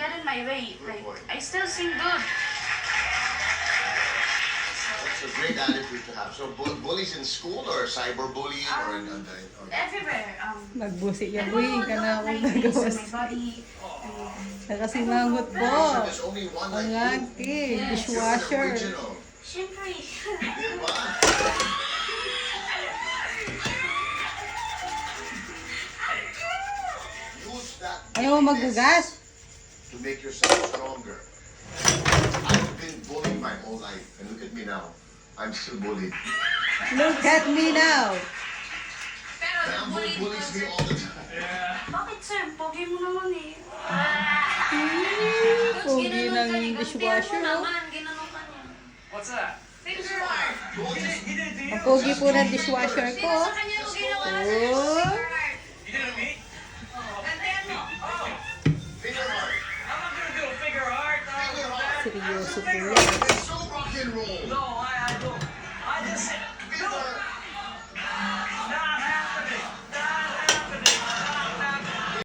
get in my way. Like, I still sing good. That's a great attitude to have. So, bullies in school or cyberbullying or in Everywhere. Magbusi yan, Everyone boy. would Ka look na at akong my face nagawas. and my body. Nakasimangot po. So there's only one Ang like laki. you. You're Dishwasher. original. Siyempre. Diba? Use that Ayaw mo magbugas? to make yourself stronger. I've been bullied my whole life, and look at me now. I'm still bullied. Look at me now. Bamboo bullies me all the time. Bakit, sir? Pogi mo naman eh. Pogi ng dishwasher, oh. Ginanong ka niya. What's that? Finger heart. Ang pogi po ng dishwasher ko. Sa kanya mo ginawa na Oh. finger heart. You did it to me? Gantihan mo. Oh, Finger heart. I'm not gonna do a figure heart. Finger heart. Seryoso po Finger yan. heart. It's so rock and roll. No,